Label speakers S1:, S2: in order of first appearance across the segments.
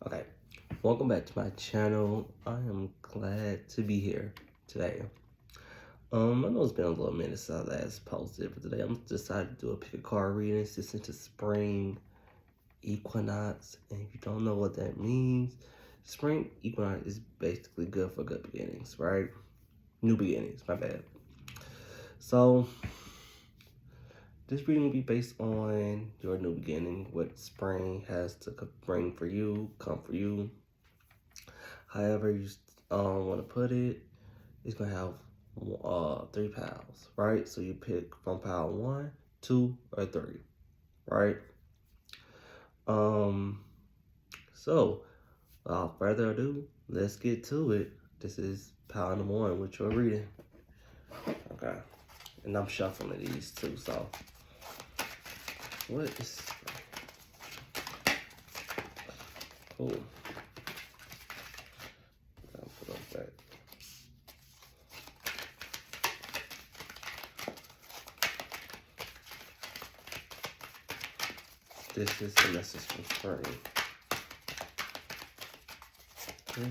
S1: Okay, welcome back to my channel. I am glad to be here today. I know it's been a little minute since I last posted, but today I'm decided to do a pick a card reading. It's just into Spring Equinox, and if you don't know what that means, Spring Equinox is basically good for good beginnings, right? New beginnings, my bad. So this reading will be based on your new beginning, what spring has to bring for you, come for you. However you want to put it, it's going to have 3 piles, right? So you pick from pile 1, 2, or 3, right? So without further ado, let's get to it. This is pile number 1, which you're reading. Okay. And I'm shuffling these too, so what is cool. I'll put those back. This is the message from Spring. Okay.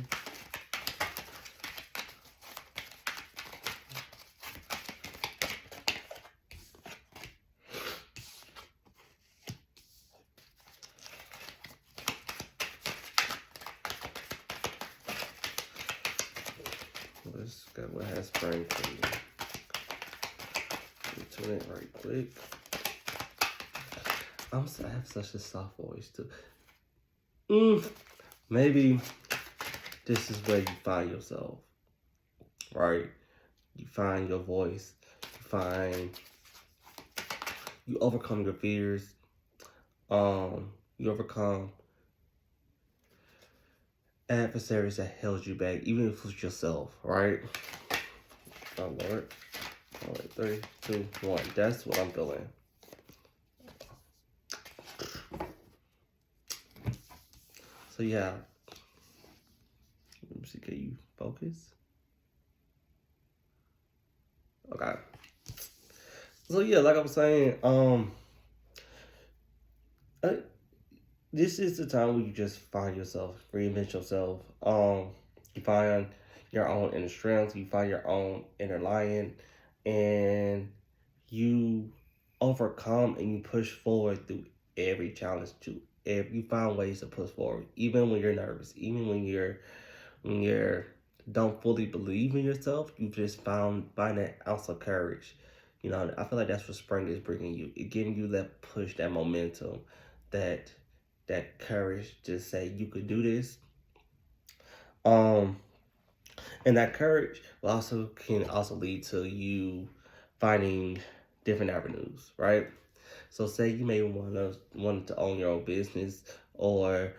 S1: Let's go what has Spring for you. Turn it right quick. I have such a soft voice too. Maybe this is where you find yourself, right? You find your voice. You overcome your fears. You overcome adversaries that held you back, even if it was yourself, right? Oh Lord. All right, 3, 2, 1. That's what I'm feeling. So yeah. Let me see, can you focus? Okay. So yeah, like I was saying, this is the time where you just find yourself, reinvent yourself. You find your own inner strength, you find your own inner lion, and you overcome and you push forward through every challenge. You find ways to push forward, even when you're nervous, even when you're don't fully believe in yourself. You just find that ounce of courage. You know, I feel like that's what spring is bringing you. It giving you that push, that momentum, that courage to say you could do this. And that courage can also lead to you finding different avenues, right? So say you may want to own your own business, or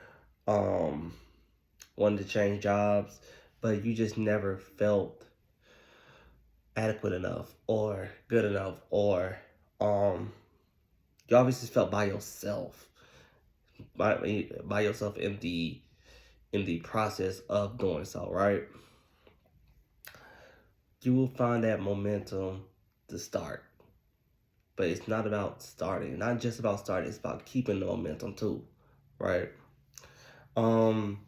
S1: wanted to change jobs, but you just never felt adequate enough or good enough, or you obviously felt by yourself in the process of doing so, right? You will find that momentum to start. But it's not about starting. Not just about starting, it's about keeping the momentum too, right? I'm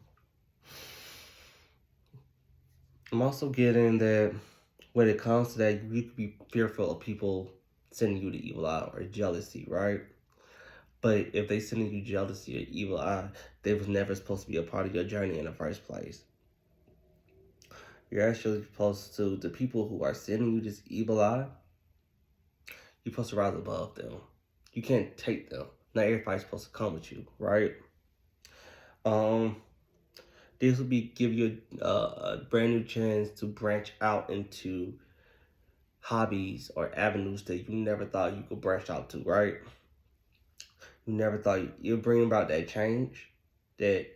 S1: also getting that when it comes to that, you could be fearful of people sending you the evil eye or jealousy, right? But if they sending you jealousy or evil eye, they was never supposed to be a part of your journey in the first place. You're actually supposed to, the people who are sending you this evil eye, you're supposed to rise above them. You can't take them. Not everybody's supposed to come with you, right? This will give you a brand new chance to branch out into hobbies or avenues that you never thought you could branch out to, right? You never thought you'll bring about that change that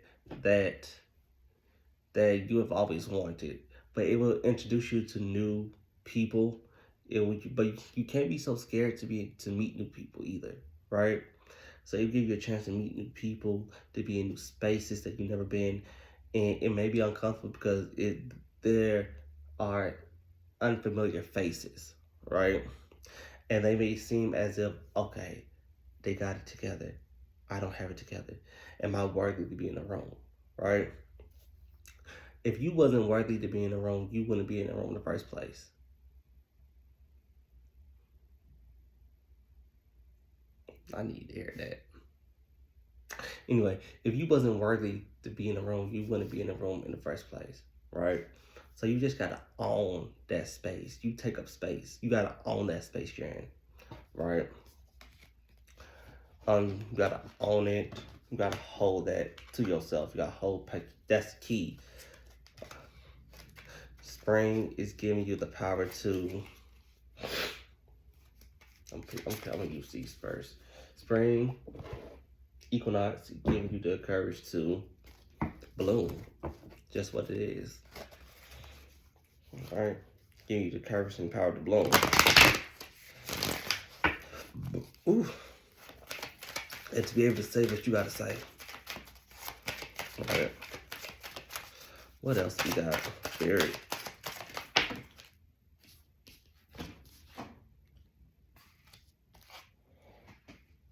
S1: you have always wanted, but it will introduce you to new people. But you can't be so scared to meet new people either, right? So it'll give you a chance to meet new people, to be in new spaces that you've never been, and it may be uncomfortable because there are unfamiliar faces, right? And they may seem as if, okay, they got it together. I don't have it together. Am I worthy to be in the room, right? If you wasn't worthy to be in the room, you wouldn't be in the room in the first place. I need to hear that. Anyway, if you wasn't worthy to be in the room, you wouldn't be in the room in the first place, right? So you just gotta own that space. You take up space. You gotta own that space you're in, right? You gotta own it. You gotta hold that to yourself. You gotta hold. That's key. Spring is giving you the power to. I'm gonna use these first. Spring Equinox is giving you the courage to bloom. Just what it is. All right, giving you the courage and power to bloom. Ooh. And to be able to say what you gotta say. All right. What else we got? Spirit.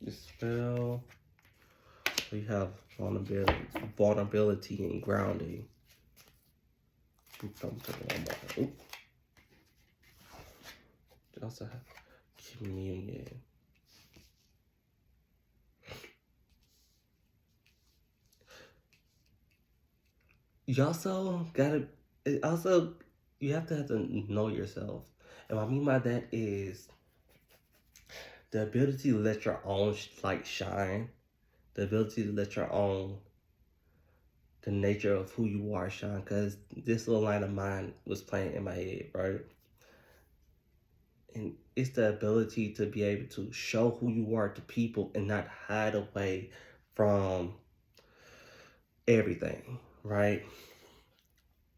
S1: Dispel. We have vulnerability and grounding. Ooh. We also have communion. You also gotta. You have to know yourself, and what I mean by that is the ability to let your own light shine, the ability to let your own, the nature of who you are shine, because this little line of mine was playing in my head, right? And it's the ability to be able to show who you are to people and not hide away from everything, right?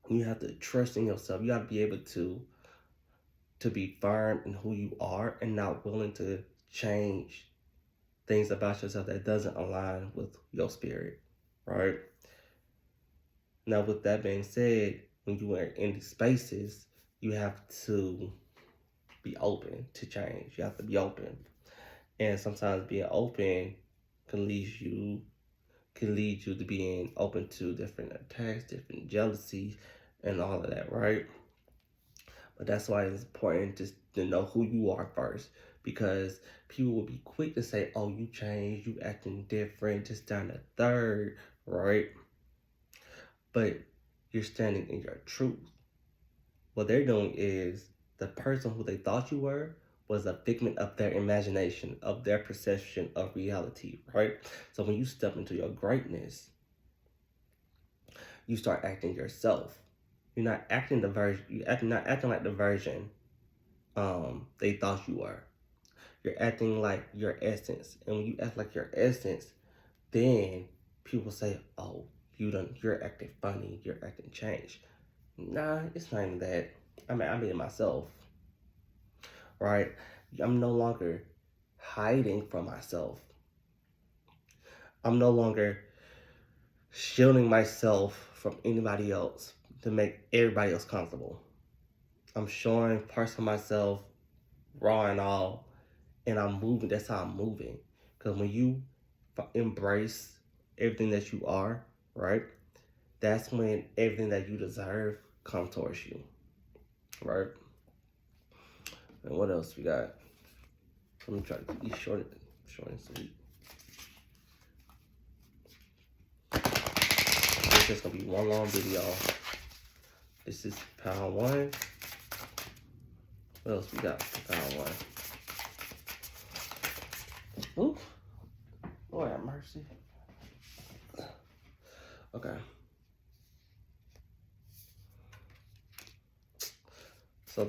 S1: You have to trust in yourself. You got to be able to be firm in who you are and not willing to change things about yourself that doesn't align with your spirit, right? Now, with that being said, when you are in these spaces, you have to be open to change. You have to be open. And sometimes being open can lead you to being open to different attacks, different jealousies, and all of that, right? But that's why it's important to know who you are first, because people will be quick to say, oh, you changed, you acting different, just down the third, right? But you're standing in your truth. What they're doing is the person who they thought you were was a figment of their imagination, of their perception of reality, right? So when you step into your greatness, you start acting yourself. You're not acting not acting like the version they thought you were. You're acting like your essence. And when you act like your essence, then people say, oh, you're acting funny, you're acting changed. Nah, it's not even that. I'm being myself. Right? I'm no longer hiding from myself. I'm no longer shielding myself from anybody else to make everybody else comfortable. I'm showing parts of myself raw and all, and I'm moving. That's how I'm moving. Because when you embrace everything that you are, right, that's when everything that you deserve comes towards you, right? And what else we got? Let me try to be short and sweet. This is gonna be one long video. This is pound one. What else we got for pound one? Ooh, Lord have mercy. Okay. So I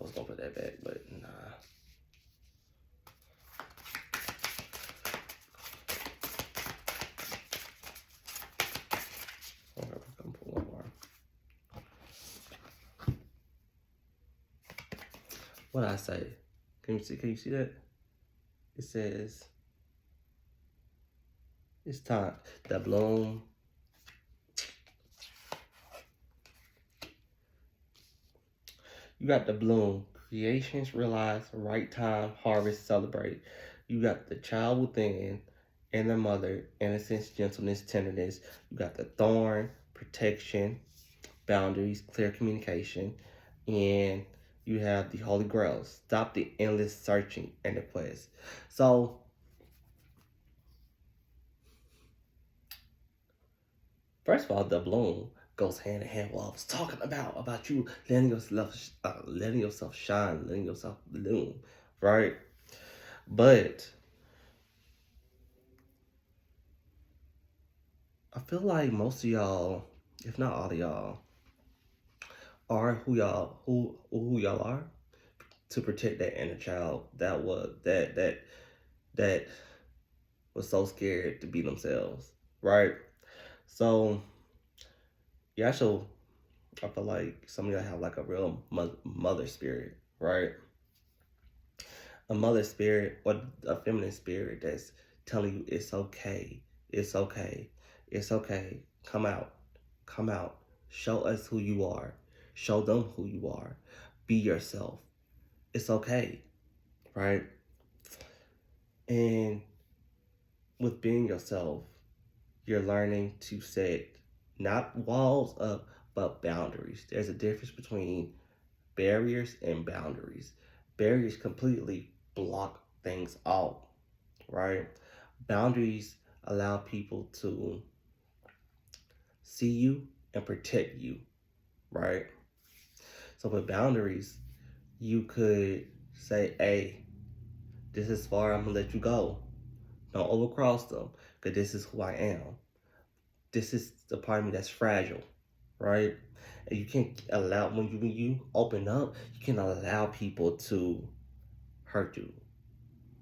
S1: was gonna put that back, but nah. Okay, I'm gonna put one more. What did I say? Can you see that? It says it's time to bloom. You got the bloom. Creations realize, right time, harvest, celebrate. You got the child within and the mother, innocence, gentleness, tenderness. You got the thorn, protection, boundaries, clear communication. And you have the Holy Grail. Stop the endless searching and the quest. So, first of all, the bloom goes hand in hand with what I was talking about you letting yourself shine, letting yourself bloom, right? But I feel like most of y'all, if not all of y'all, are who y'all are to protect that inner child that was so scared to be themselves, right? So yeah, so I feel like some of y'all have like a real mother spirit, right? A mother spirit or a feminine spirit that's telling you it's okay, it's okay, it's okay. Come out, show us who you are, show them who you are, be yourself. It's okay, right? And with being yourself, you're learning to set not walls up, but boundaries. There's a difference between barriers and boundaries. Barriers completely block things out, right? Boundaries allow people to see you and protect you, right? So with boundaries, you could say, hey, this is far, I'm gonna let you go. Don't overcross them, because this is who I am. This is the part of me that's fragile, right? And you can't allow, when you open up, you can allow people to hurt you,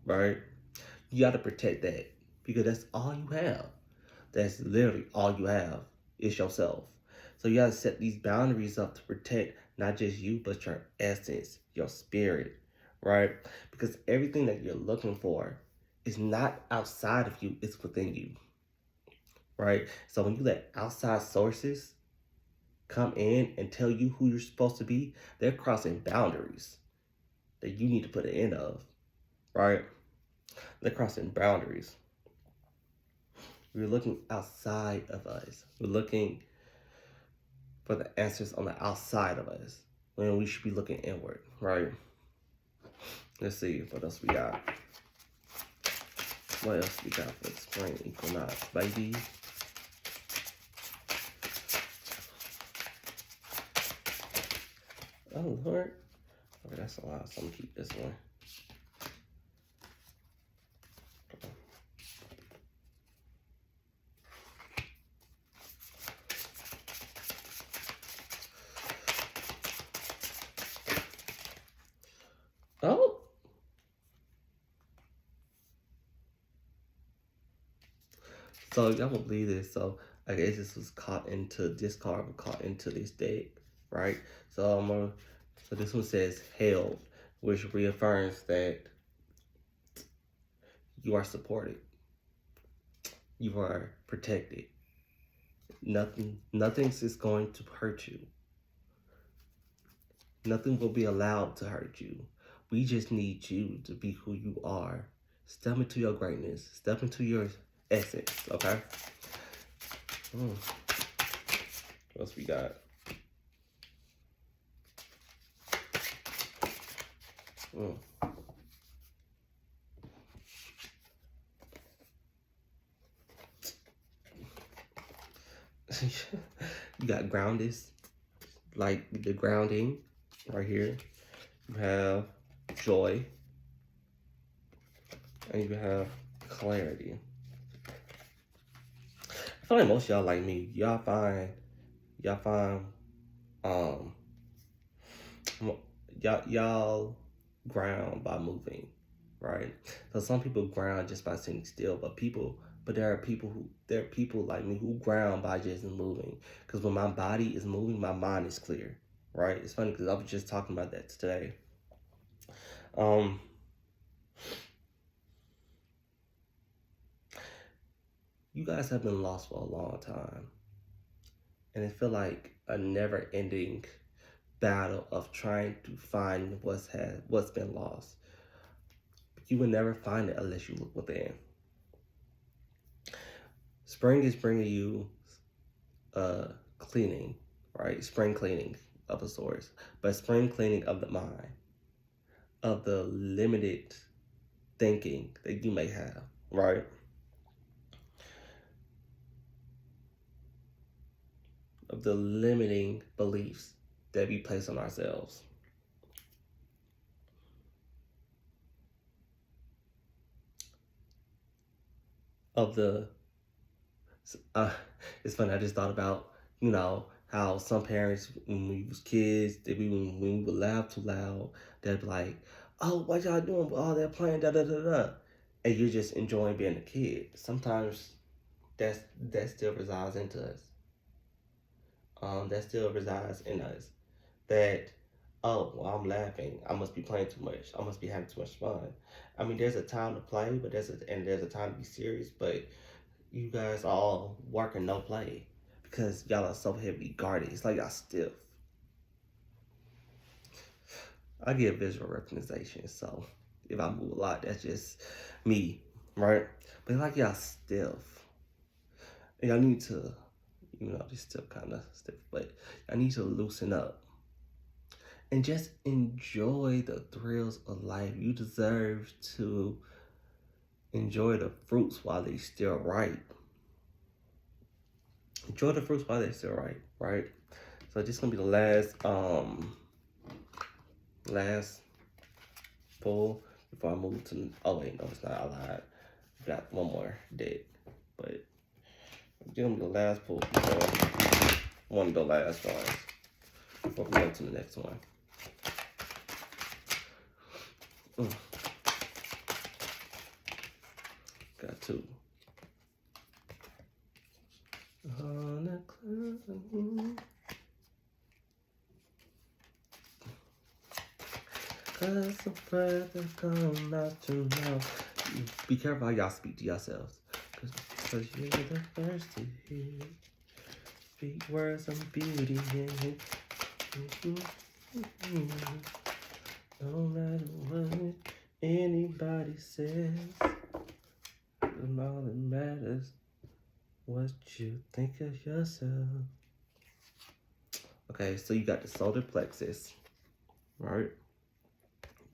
S1: right? You got to protect that because that's all you have. That's literally all you have is yourself. So you got to set these boundaries up to protect not just you, but your essence, your spirit, right? Because everything that you're looking for is not outside of you, it's within you, right? So when you let outside sources come in and tell you who you're supposed to be, they're crossing boundaries that you need to put an end of, right? They're crossing boundaries. We're looking outside of us. We're looking for the answers on the outside of us when we should be looking inward, right? Let's see what else we got. What else we got for Spring Equinox, baby? Oh, Lord. Okay, that's a lot, so I'm gonna keep this one. Oh. So y'all won't believe this. So I guess this card was caught into this deck, right? So so this one says held, which reaffirms that you are supported. You are protected. Nothing's is going to hurt you. Nothing will be allowed to hurt you. We just need you to be who you are. Step into your greatness. Step into your essence, okay? What else we got? You got grounded, like the grounding right here. You have joy, and you have clarity. I feel like most of y'all like me. Y'all find y'all ground by moving, right? So some people ground just by sitting still, but there are people like me who ground by just moving. Because when my body is moving, my mind is clear, right? It's funny because I was just talking about that today. You guys have been lost for a long time, and it feel like a never-ending battle of trying to find what's been lost. You will never find it unless you look within. Spring is bringing you cleaning, right? Spring cleaning of the sorts, but spring cleaning of the mind, of the limited thinking that you may have, right? Of the limiting beliefs that we place on ourselves. Of the, it's funny, I just thought about, how some parents, when we was kids, when we would laugh too loud, they'd be like, oh, what y'all doing with all that playing, da-da-da-da. And you're just enjoying being a kid. Sometimes that still resides into us. That still resides in us. That, oh, well, I'm laughing. I must be playing too much. I must be having too much fun. I mean, there's a time to play, but there's a time to be serious. But you guys are all working no play because y'all are so heavy guarded. It's like y'all stiff. I get visual representation, so if I move a lot, that's just me, right? But like y'all stiff. And y'all need to, just still kind of stiff, but y'all need to loosen up. And just enjoy the thrills of life. You deserve to enjoy the fruits while they're still ripe. Enjoy the fruits while they're still ripe, right? So this is gonna be the last pull before I move to. Oh wait, no, it's not. I lied. Got one more deck, but it's gonna be the last pull before one of the last ones before we go to the next one. Got two. On the cloud. Cause the brother come out to know. Be careful how y'all speak to yourselves. Cause you're the first to hear. Speak words of beauty. No matter what anybody says, all that matters what you think of yourself. Okay, so you got the solar plexus, right?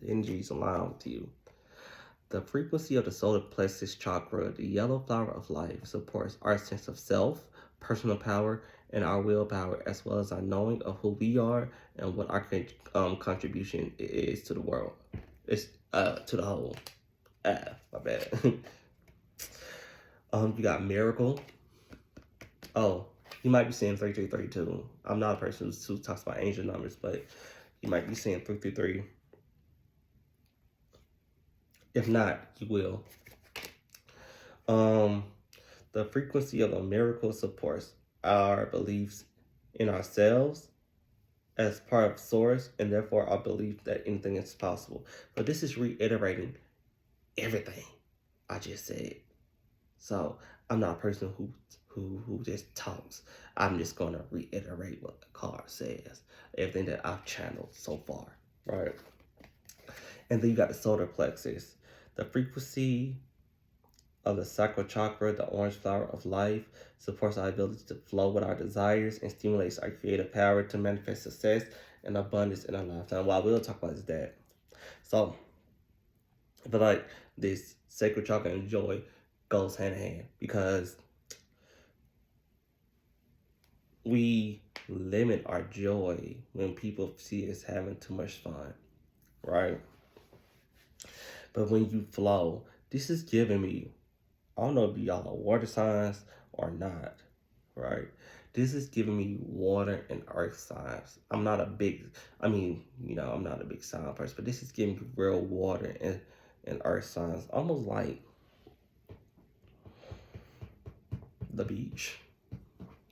S1: The energies align with you. The frequency of the solar plexus chakra, the yellow flower of life, supports our sense of self, personal power, and our willpower, as well as our knowing of who we are and what our contribution is to the world. It's to the whole. My bad. You got miracle. Oh, you might be seeing 3332. I'm not a person who talks about angel numbers, but you might be seeing 333. If not, you will. The frequency of a miracle supports our beliefs in ourselves as part of source, and therefore our belief that anything is possible. But this is reiterating everything I just said. So I'm not a person who just talks. I'm just gonna reiterate what the card says. Everything that I've channeled so far, right? And then you got the solar plexus. The frequency of the sacral chakra, the orange flower of life, supports our ability to flow with our desires and stimulates our creative power to manifest success and abundance in our lifetime. What I will talk about is that. So, I feel like this sacral chakra and joy goes hand in hand because we limit our joy when people see us having too much fun, right? But when you flow, this is giving me, I don't know if y'all are water signs or not, right? This is giving me water and earth signs. I'm not a big sign person, but this is giving me real water and earth signs. Almost like the beach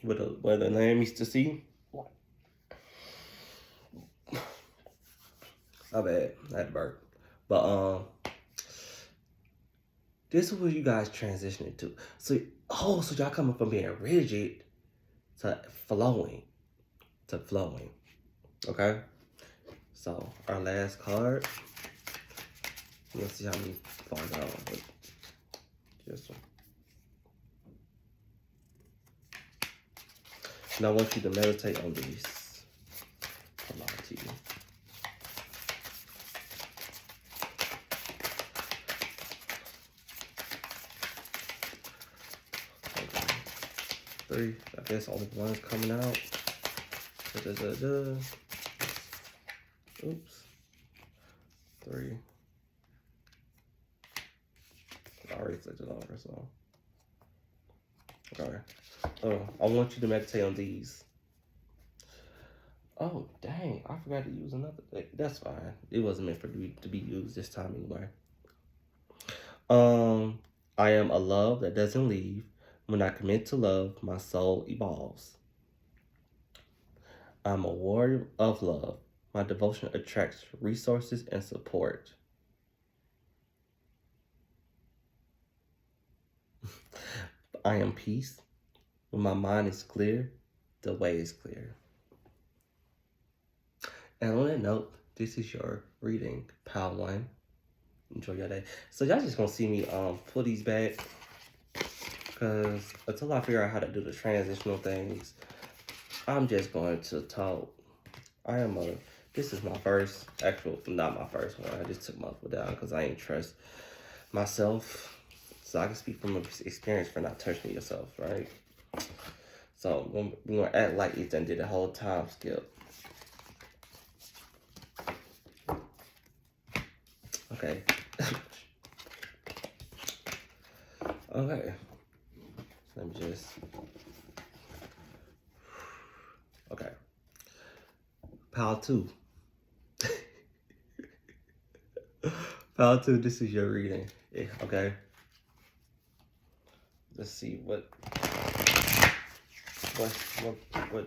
S1: where the lamb used to see. My bad, I had to burp. But this is what you guys transitioning to. So y'all coming from being rigid to flowing. Okay? So, our last card. Let's see how many fall down. But this one. And I want you to meditate on these. Come on, to you. Okay. 3. I guess only one's coming out. Oops. 3. I already flipped it over, so. Okay. I want you to meditate on these. Oh, dang. I forgot to use another thing. That's fine. It wasn't meant for to be used this time anyway. I am a love that doesn't leave. When I commit to love, my soul evolves. I'm a warrior of love. My devotion attracts resources and support. I am peace. When my mind is clear, the way is clear. And on that note, this is your reading, Pile 1. Enjoy your day. So y'all just gonna see me pull these back, because until I figure out how to do the transitional things, I'm just going to talk. This is my first, not my first one. I just took multiple down because I ain't trust myself. So I can speak from experience for not touching yourself, right? So we're gonna act like Ethan did the whole time skip. Okay. Okay. Let me just. Okay. Pile 2. Pile 2, this is your reading. Yeah, okay. Let's see what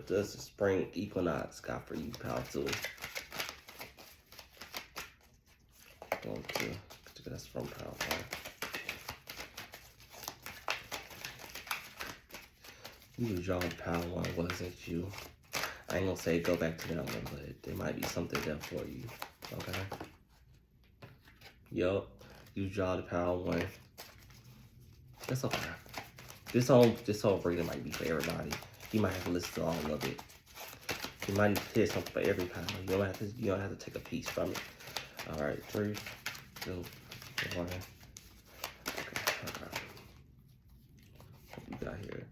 S1: does the Spring Equinox got for you, Pile 2? That's from Pile 1. You was drawing Pile 1, wasn't you? I ain't gonna say go back to that one, but there might be something there for you. Okay. Yup. You draw the Pile 1. That's okay. This whole reading might be for everybody. You might have to listen to all of it. You might need to hear something for every pile. You don't have to take a piece from it. All right, 3, 2, 1. Okay. What we got here?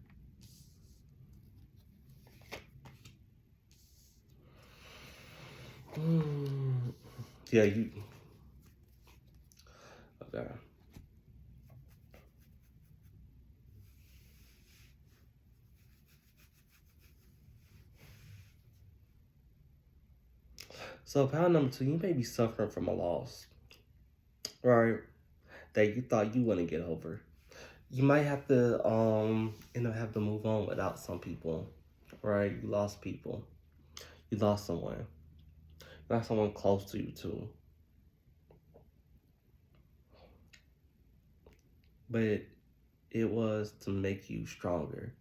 S1: Yeah, you. Okay. So, pile number 2, you may be suffering from a loss, right? That you thought you wouldn't get over. You might have to have to move on without some people, right? You lost people. You lost someone. You lost someone close to you too. But it was to make you stronger,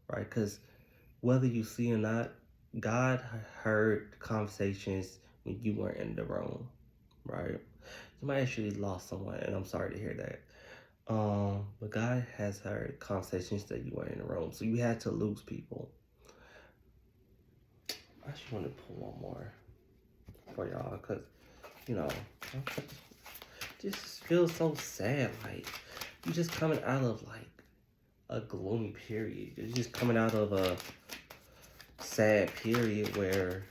S1: right? Because whether you see or not, God heard conversations when you weren't in the room, right? You might actually lost someone, and I'm sorry to hear that. But God has heard conversations that you weren't in the room, so you had to lose people. I just want to pull one more for y'all, because, this feels so sad. Like, you just coming out of, like, a gloomy period. You're just coming out of a sad period where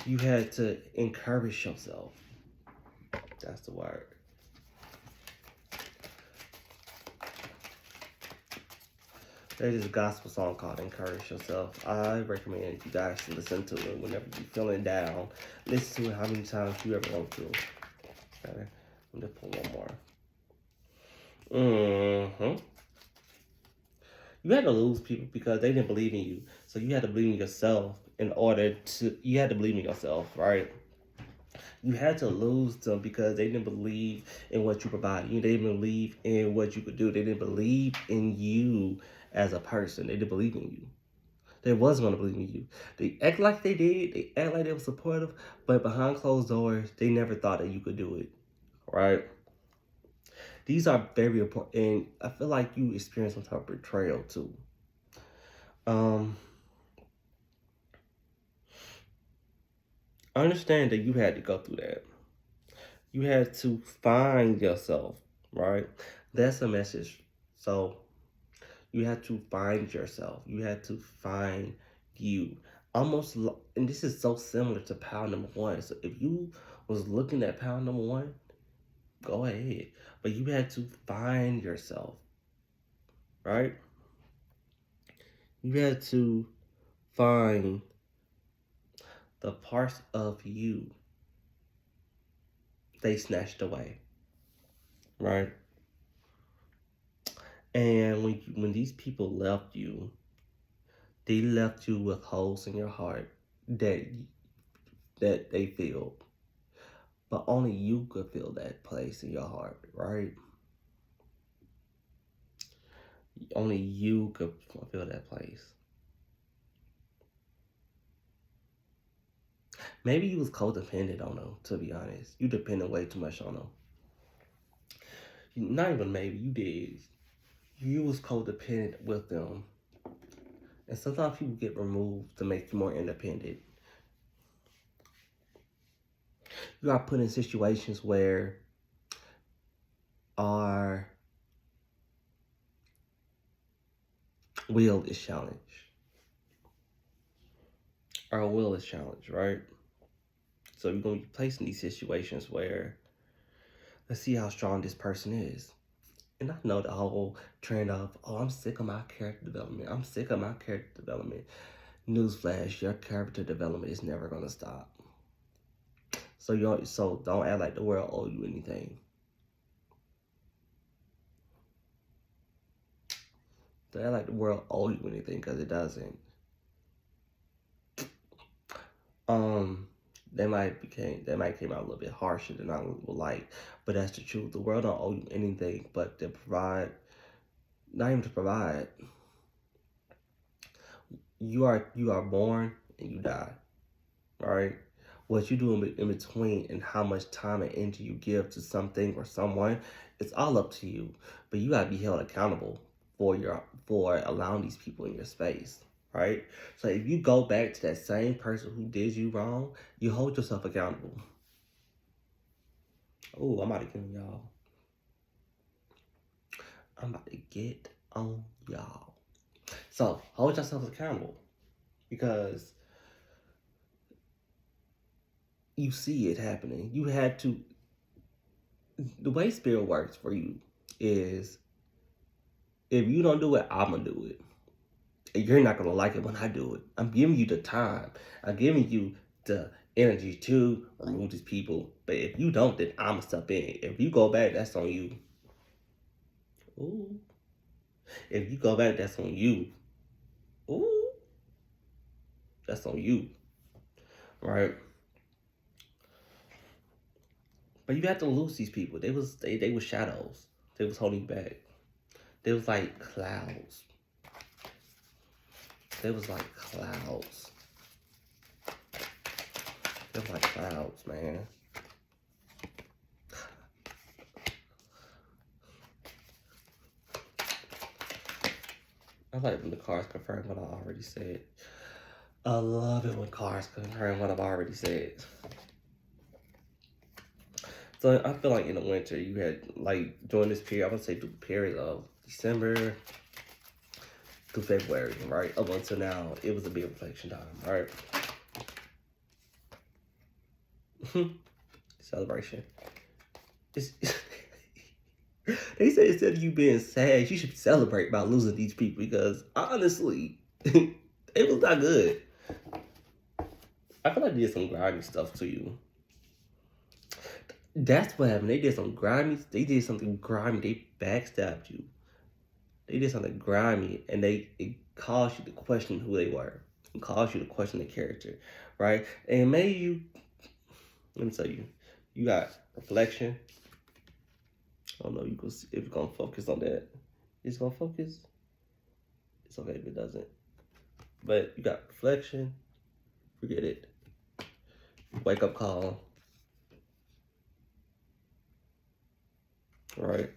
S1: you had to encourage yourself. That's the word. There's this gospel song called Encourage Yourself. I recommend you guys to listen to it whenever you're feeling down. Listen to it how many times you ever want to. Okay, I'm just pull one more. You had to lose people because they didn't believe in you. So you had to believe in yourself you had to believe in yourself, right? You had to lose them because they didn't believe in what you provided. They didn't believe in what you could do. They didn't believe in you as a person. They didn't believe in you. They wasn't gonna believe in you. They act like they did. They act like they were supportive, but behind closed doors, they never thought that you could do it. Right? These are very important, and I feel like you experience some type of betrayal too. Um, understand that you had to go through that. You had to find yourself, right? That's a message. So you had to find yourself. You had to find you. And this is so similar to pound number one. So if you was looking at pound number one, go ahead. But you had to find yourself, right? You had to find the parts of you they snatched away, right? And when these people left you, they left you with holes in your heart that they filled. But only you could fill that place in your heart, right? Only you could fill that place. Maybe you was codependent on them, to be honest. You depended way too much on them. Not even maybe, you did. You was codependent with them. And sometimes people get removed to make you more independent. You got put in situations where our will is challenged. Our will is challenged, right? So you're going to be placed in these situations where let's see how strong this person is. And I know the whole trend of, oh, I'm sick of my character development. I'm sick of my character development. Newsflash, your character development is never going to stop. So don't act like the world owes you anything. Don't act like the world owes you anything, because it doesn't. They might came out a little bit harsher than I would like, but that's the truth. The world don't owe you anything but to provide, not even to provide. You are born and you die, right? What you do in between and how much time and energy you give to something or someone, it's all up to you. But you gotta be held accountable for allowing these people in your space. Right? So if you go back to that same person who did you wrong, you hold yourself accountable. Oh, I'm about to get on y'all. I'm about to get on y'all. So hold yourself accountable because you see it happening. You had to. The way spirit works for you is if you don't do it, I'm gonna do it. You're not gonna like it when I do it. I'm giving you the time. I'm giving you the energy to remove these people. But if you don't, then I'ma step in. If you go back, that's on you. Ooh. If you go back, that's on you. Ooh. That's on you. Right? But you have to lose these people. They was shadows. They was holding you back. They was like clouds. They was like clouds. They was like clouds, man. I like when the cards confirm what I already said. I love it when cards confirm what I've already said. So I feel like in the winter, you had, like, during this period, I would say through the period of December to February, right? Up until now, it was a big reflection time, right? Celebration. They say instead of you being sad, you should celebrate by losing these people because honestly, it was not good. I feel like they did some grimy stuff to you. That's what happened. They did something grimy. They backstabbed you. They did something grimy, and it caused you to question who they were. It caused you to question their character, right? And maybe let me tell you, you got reflection. I don't know. If you're gonna focus on that, it's gonna focus. It's okay if it doesn't. But you got reflection, forget it. Wake up call, right?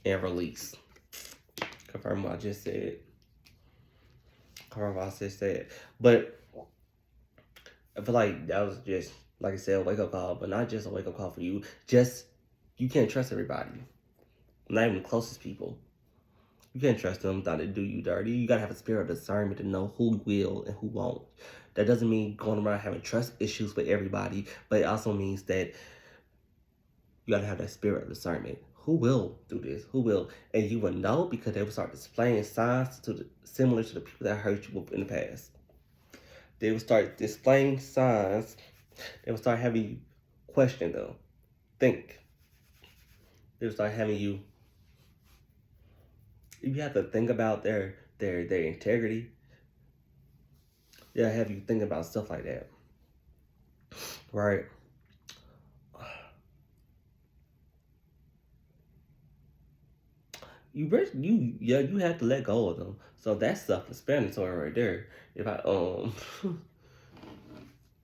S1: And release. Confirm what I just said. Confirm what I just said. But I feel like that was just, like I said, a wake up call, but not just a wake up call for you. Just, you can't trust everybody. Not even the closest people. You can't trust them not to do you dirty. You gotta have a spirit of discernment to know who will and who won't. That doesn't mean going around having trust issues with everybody, but it also means that you gotta have that spirit of discernment. Who will do this? Who will? And you will know because they will start displaying signs similar to the people that hurt you in the past. They will start displaying signs. They will start having you question them, think. They will start having you. You have to think about their integrity. They'll have you think about stuff like that, right? You have to let go of them. So that's self-explanatory right there. If I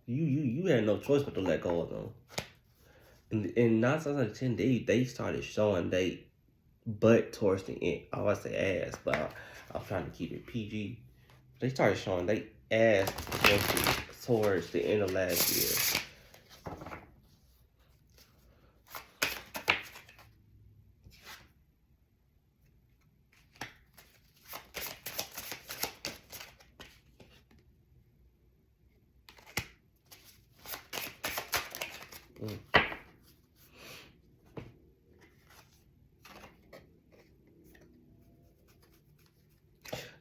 S1: you had no choice but to let go of them. And 9 times out of 10, they started showing they butt towards the end. I always say ass, but I'm trying to keep it PG. They started showing they ass towards the end of last year.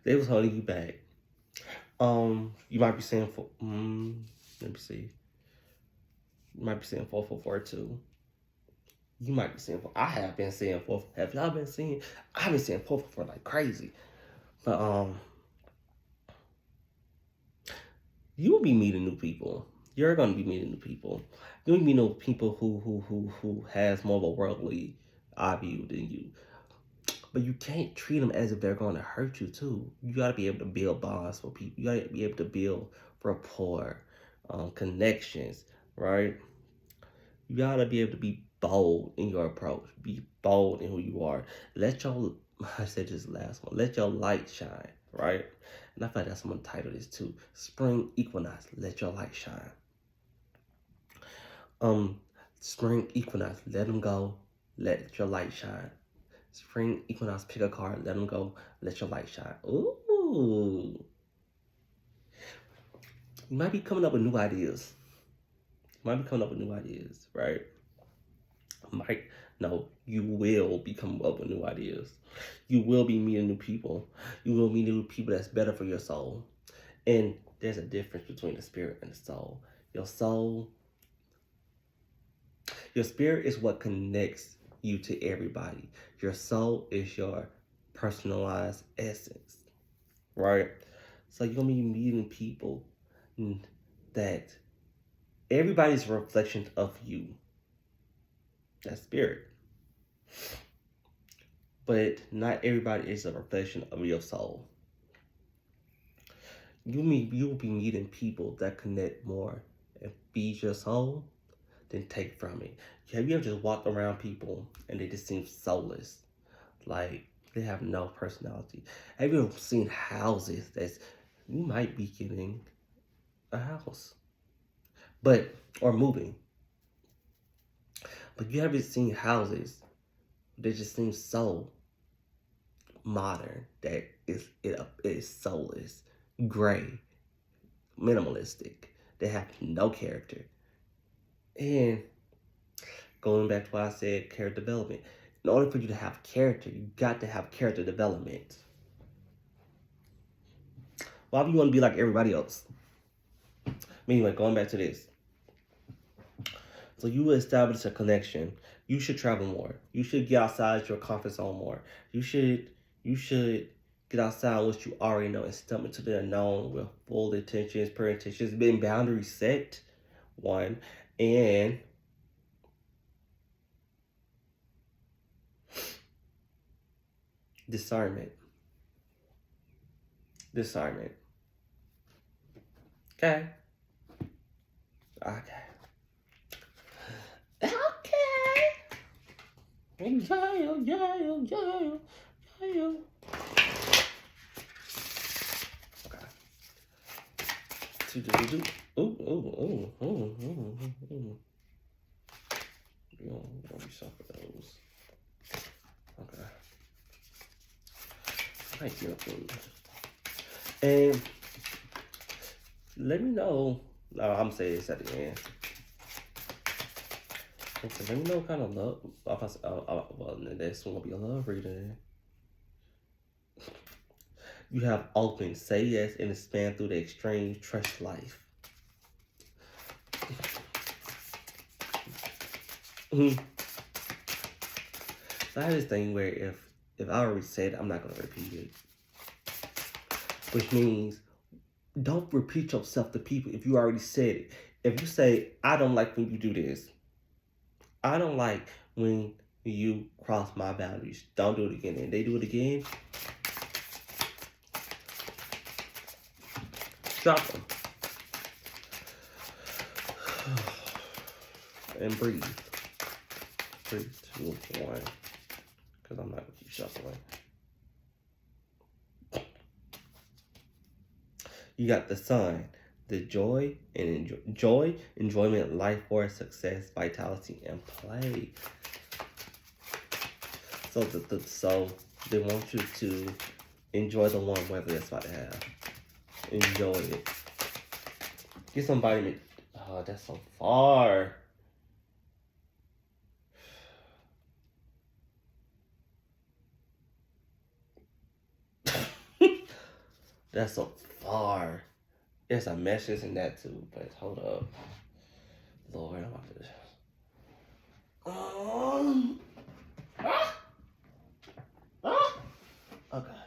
S1: They was holding you back. You might be saying let me see. You might be saying 4442. You might be saying I have been saying 4. Have y'all been seeing? I've been saying 444 like crazy. But you will be meeting new people. You're gonna be meeting new people. You'll be meeting new people who has more of a worldly eye view than you. But you can't treat them as if they're going to hurt you too. You got to be able to build bonds for people. You got to be able to build rapport, connections, right? You got to be able to be bold in your approach. Be bold in who you are. I said this last one, let your light shine, right? And I feel like that's what I'm gonna title this too. Spring Equinox, let your light shine. Spring Equinox, let them go, let your light shine. Spring Equinox, pick a card, let them go, let your light shine. Ooh. You might be coming up with new ideas. Right? You will be coming up with new ideas. You will be meeting new people. You will meet new people that's better for your soul. And there's a difference between the spirit and the soul. Your spirit is what connects you to everybody. Your soul is your personalized essence, right? So you're gonna be meeting people that everybody's a reflection of you. That spirit. But not everybody is a reflection of your soul. You will be meeting people that connect more and feed your soul than take from it. Have you ever just walked around people and they just seem soulless? Like they have no personality. Have you ever seen houses you might be getting a house, or moving, but you haven't seen houses that just seem so modern that it is soulless, gray, minimalistic. They have no character. And going back to what I said, character development. In order for you to have character, you got to have character development. Why do you want to be like everybody else? Anyway, going back to this. So you will establish a connection. You should travel more. You should get outside your comfort zone more. You should get outside what you already know and step into the unknown with full intentions, per intentions, being boundaries set, one, and discernment. Okay. Okay. Okay. Yeah. Okay. Ooh. You don't be shocked for those. Okay. Thank you. And let me know. No, I'm saying this at the end. Okay, let me know what kind of love. Well, this one will be a love reading. You have open, say yes, and expand through the extreme, trust life. So I have this thing where if I already said it, I'm not gonna repeat it. Which means don't repeat yourself to people if you already said it. If you say, I don't like when you do this. I don't like when you cross my boundaries. Don't do it again. And they do it again, drop them. And breathe. Breathe. 2, 1. Because I'm not going to keep shuffling. You got the sun. The joy, enjoyment, life force, success, vitality, and play. So they want you to enjoy the warm weather that's about to have. Enjoy it. Get some vitamin. Oh, that's so far. That's so far. There's a message in that too, but hold up. Lord, I'm about to. Okay.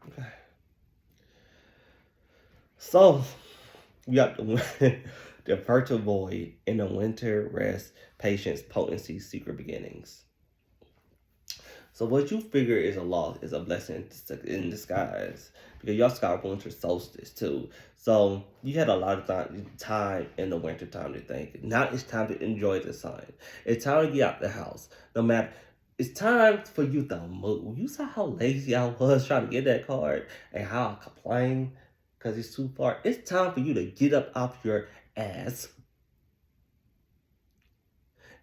S1: Okay. So, we got the fertile void in the winter, rest, patience, potency, secret beginnings. So what you figure is a loss is a blessing in disguise, because y'all got winter solstice too. So you had a lot of time in the winter time to think. Now it's time to enjoy the sun. It's time to get out the house. No matter, it's time for you to move. You saw how lazy I was trying to get that card and how I complained because it's too far. It's time for you to get up off your ass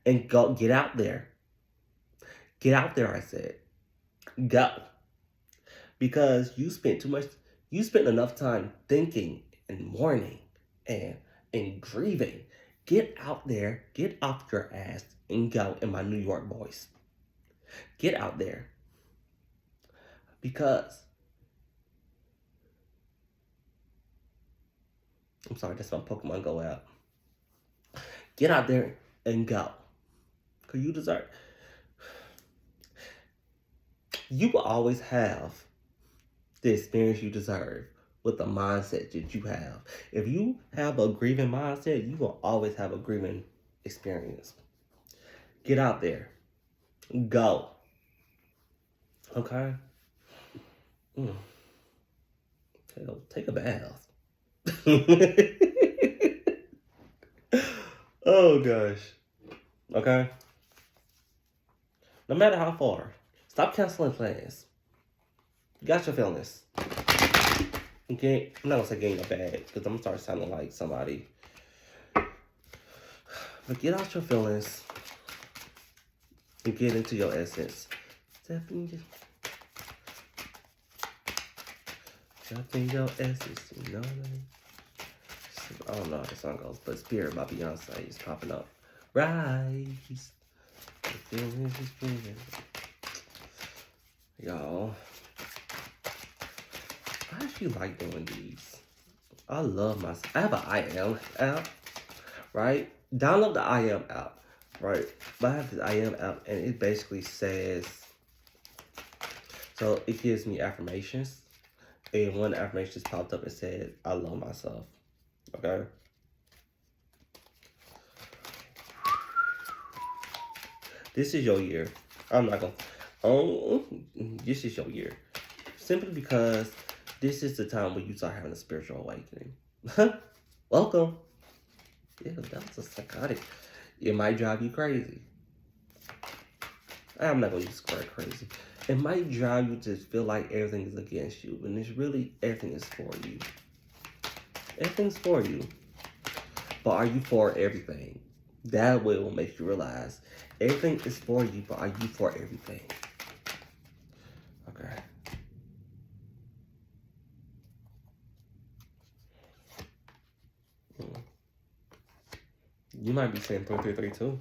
S1: and go get out there. Get out there, I said. Go. Because you spent enough time thinking and mourning and grieving. Get out there, get off your ass and go in my New York voice. Get out there. Because I'm sorry, that's my Pokemon Go out. Get out there and go. Because you deserve. You will always have the experience you deserve with the mindset that you have. If you have a grieving mindset, you will always have a grieving experience. Get out there. Go. Okay? Take a bath. Oh, gosh. Okay? No matter how far, stop canceling plans. You got your feelings. Okay? I'm not going to say get in your bag because I'm going to start sounding like somebody. But get out your feelings and get into your essence. Step in your essence, you know what I mean? I don't know how the song goes, but Spirit by Beyonce is popping up. Rise. The feelings is breathing. Y'all. I actually like doing these. I love my. I have an I Am app, right? Download the I Am app, right? But I have this I Am app, and it basically says. So it gives me affirmations, and one affirmation just popped up and said, "I love myself." Okay. This is your year. I'm not gonna. Oh, this is your year. Simply because this is the time when you start having a spiritual awakening. Welcome. Yeah, that was a psychotic. It might drive you crazy. I'm not going to use the word crazy. It might drive you to feel like everything is against you, when it's really everything is for you. Everything's for you. But are you for everything? That way will make you realize everything is for you, but are you for everything? Okay. You might be saying 333 too.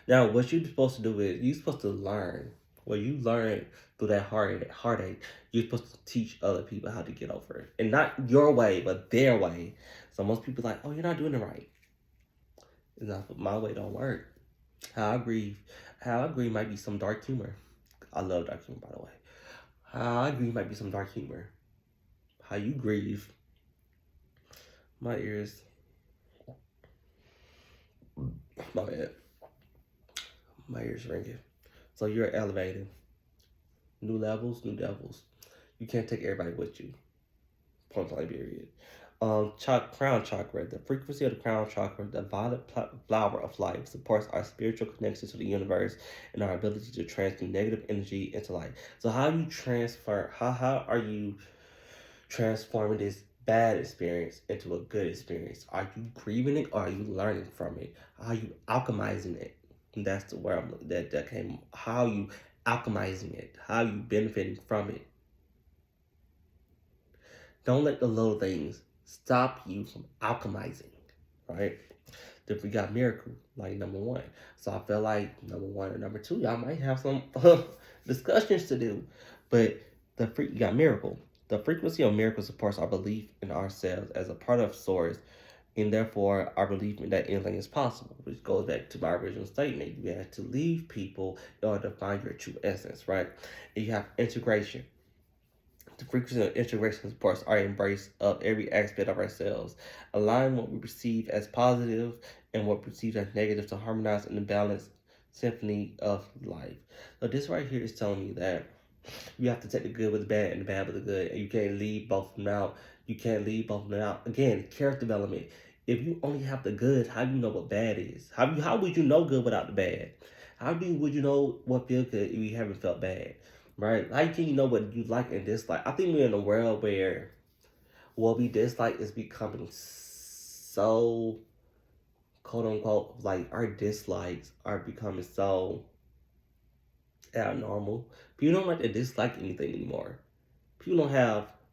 S1: Now, what you're supposed to do is you're supposed to learn. Well, you learn through that heartache. You're supposed to teach other people how to get over it, and not your way, but their way. So most people are like, "Oh, you're not doing it right." It's not, my way don't work. How I grieve might be some dark humor. I love dark humor, by the way. How I grieve might be some dark humor. How you grieve, my ears, my bad, my ears ringing. So you're elevating. New levels, new devils. You can't take everybody with you. Point blank period. Crown chakra. The frequency of the crown chakra, the violet flower of life, supports our spiritual connection to the universe and our ability to transmute negative energy into light. So how you transfer? How are you transforming this bad experience into a good experience? Are you grieving it, or are you learning from it? Are you alchemizing it? And that's the word that came. How are you alchemizing it? How are you benefiting from it? Don't let the little things stop you from alchemizing, right? Then we got miracle, like number one. So I feel like number one and number two, y'all might have some discussions to do. But you got miracle. The frequency of miracle supports our belief in ourselves as a part of source, and therefore our belief in that anything is possible, which goes back to my original statement. You have to leave people in order to find your true essence, right? And you have integration. The frequency of integration supports our embrace of every aspect of ourselves, allowing what we perceive as positive and what we perceive as negative to harmonize in the balanced symphony of life. So this right here is telling me that you have to take the good with the bad and the bad with the good, and you can't leave both of them out. You can't leave both of them out. Again, character development. If you only have the good, how do you know what bad is? How would you know good without the bad? Would you know what feels good if you haven't felt bad? Right? How can you know what you like and dislike? I think we're in a world where what we dislike is becoming so quote unquote, like our dislikes are becoming so abnormal. People don't like to dislike anything anymore. People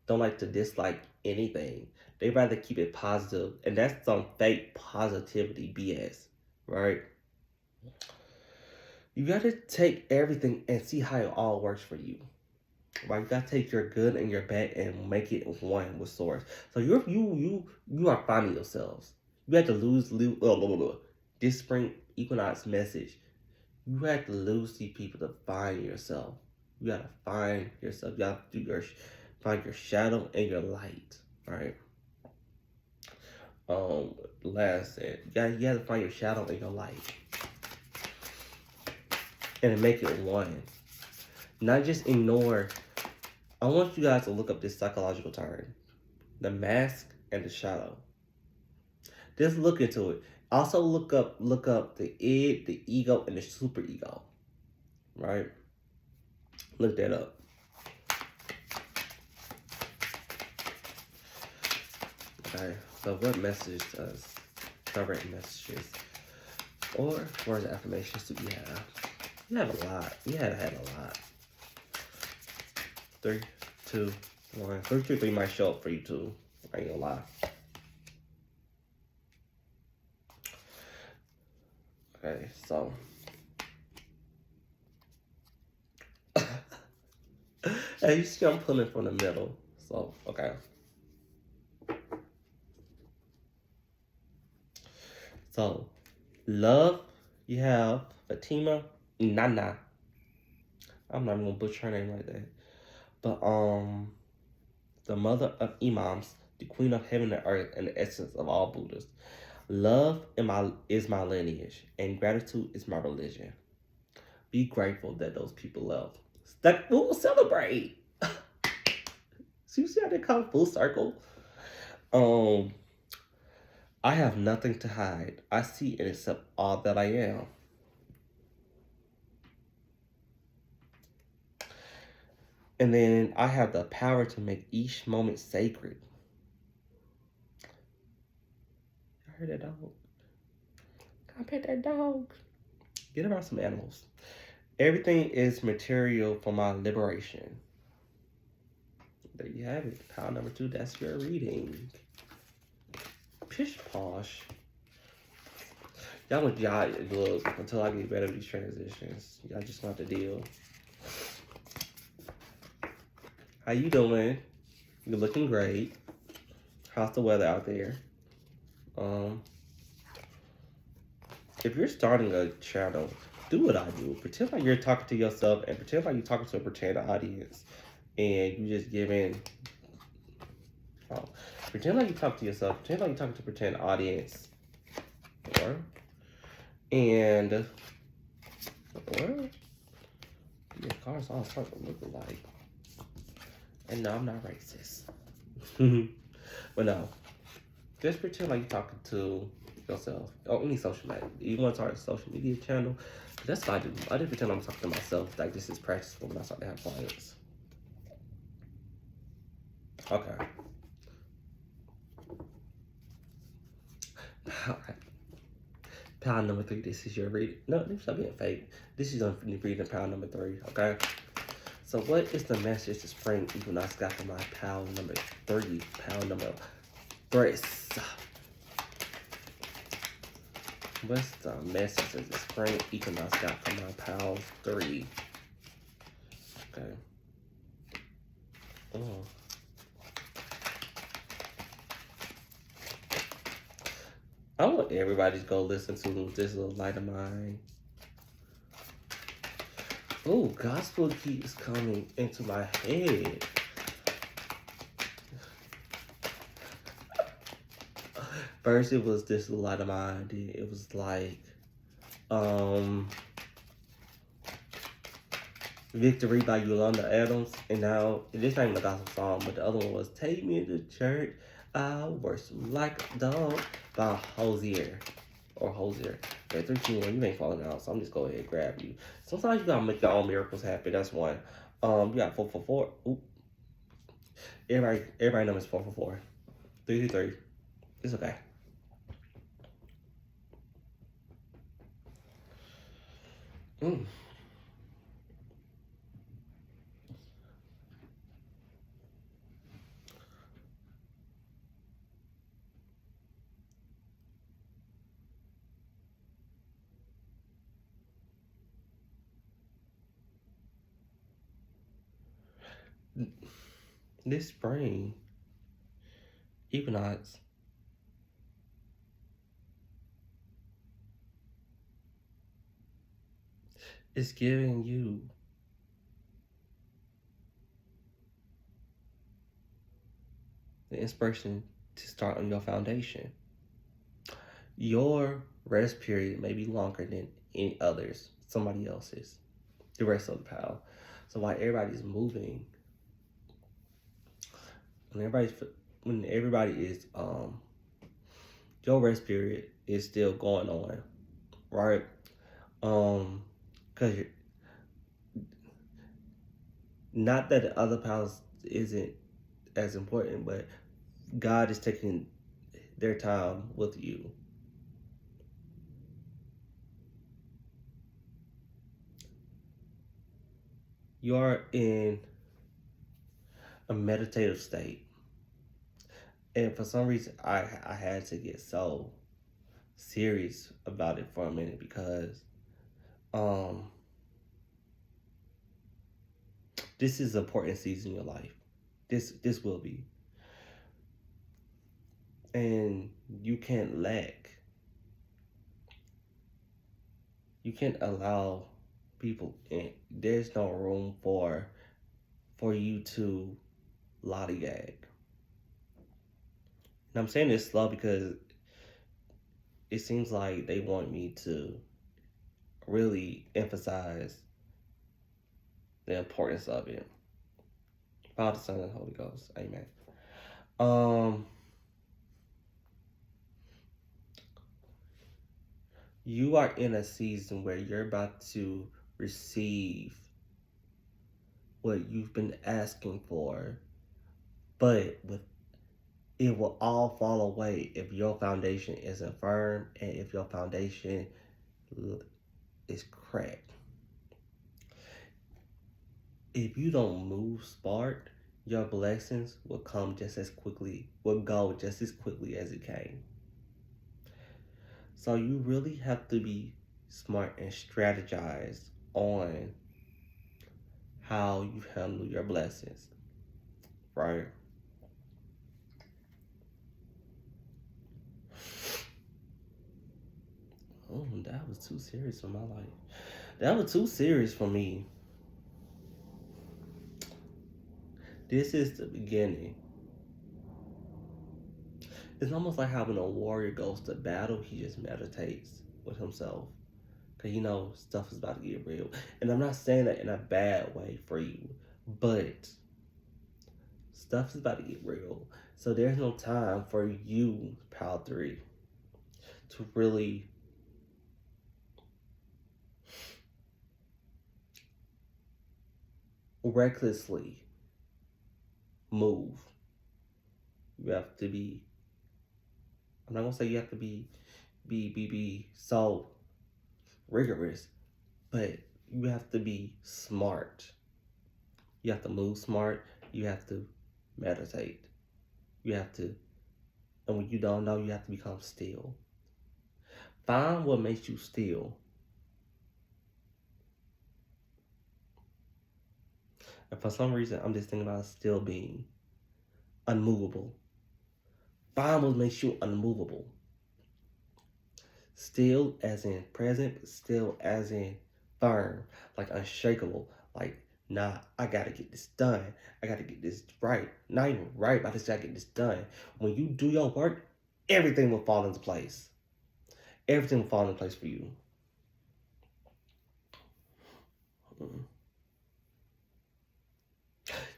S1: don't like to dislike anything. They rather keep it positive, and that's some fake positivity BS, right? You gotta take everything and see how it all works for you. Right? You gotta take your good and your bad and make it one with source. So you are finding yourselves. You have to lose this spring equinox message. You have to lose these people to find yourself. You gotta find yourself. You gotta find your shadow and your light. Right? Last said you gotta find your shadow and your light. And make it one. Not just ignore. I want you guys to look up this psychological term. The mask and the shadow. Just look into it. Also look up the id, the ego, and the super ego. Right? Look that up. Okay. So what message does direct messages or words of affirmations do you have? You have a lot. You had a lot. 3, 2, 1. 3, 2, 3 might show up for you too. I ain't gonna lie. Okay, so hey, you see I'm pulling from the middle. So, okay. So, love, you have Fatima Nana. I'm not even gonna butcher her name like that. But the mother of Imams, the queen of heaven and earth, and the essence of all Buddhas. Love is my lineage, and gratitude is my religion. Be grateful that those people left. That we'll celebrate. So you see how they come full circle? Um, I have nothing to hide. I see and accept all that I am. And then I have the power to make each moment sacred. I heard that dog. Come pet that dog. Get around some animals. Everything is material for my liberation. There you have it. Pile number 2, that's your reading. Pish posh. Y'all look, until I get better at these transitions. Y'all just want to deal. How you doing? You're looking great. How's the weather out there? If you're starting a channel, do what I do. Pretend like you're talking to yourself and pretend like you're talking to a pretend audience. And you just giving. Pretend like you talk to yourself. Pretend like you're talking to a pretend audience. Or your cars all start to look alike. And no, I'm not racist. But no, just pretend like you're talking to yourself or any social media. You want to start a social media channel? That's what I do. I just pretend I'm talking to myself. Like this is practice for when I start to have clients. Okay. Alright. Pound number 3, this is your reading. No, this is being fake. This is reading pound number 3, okay? So what is the message the Spring Equinox got for my pound number 3? Pound number 3. What's the message that the Spring Equinox got for my pound 3? Okay. Oh. I want everybody to go listen to this little light of mine. Oh, gospel keeps coming into my head. First, it was this light of mine. It was like, Victory by Yolanda Adams. And now, this ain't a gospel song, but the other one was Take Me to Church, I Worship Like a Dog by Hosier. Or Hosier. At 13, you ain't falling out, so I'm just go ahead and grab you. Sometimes you gotta make your own miracles happen. That's one. You got 444. Oop. Everybody knows 444. 333. It's okay. This Spring Equinox is giving you the inspiration to start on your foundation. Your rest period may be longer than any others, somebody else's, the rest of the pile. So while everybody's moving, when everybody is your rest period is still going on, right? Because not that the other piles isn't as important, but God is taking their time with you. You are in a meditative state. And for some reason, I had to get so serious about it for a minute because this is an important season in your life. This will be. And you can't lack. You can't allow people in. There's no room for you to lollygag. And I'm saying this slow because it seems like they want me to really emphasize the importance of it. Father, Son, and Holy Ghost. Amen. You are in a season where you're about to receive what you've been asking for, but it will all fall away if your foundation isn't firm and if your foundation is cracked. If you don't move smart, your blessings will come just as quickly, will go just as quickly as it came. So you really have to be smart and strategize on how you handle your blessings, right? Oh, that was too serious for my life. That was too serious for me. This is the beginning. It's almost like how when a warrior goes to battle, he just meditates with himself. Because you know, stuff is about to get real. And I'm not saying that in a bad way for you, but stuff is about to get real. So there's no time for you, Pal 3, to really recklessly move. You have to be, I'm not gonna say you have to be so rigorous, but you have to be smart. You have to move smart. You have to meditate. You have to, and when you don't know, you have to become still. Find what makes you still. And for some reason, I'm just thinking about still being unmovable. Find what makes you unmovable. Still as in present, but still as in firm, like unshakable. Like, nah, I gotta get this done. I gotta get this right. Not even right, but I just gotta get this done. When you do your work, everything will fall into place. Everything will fall into place for you.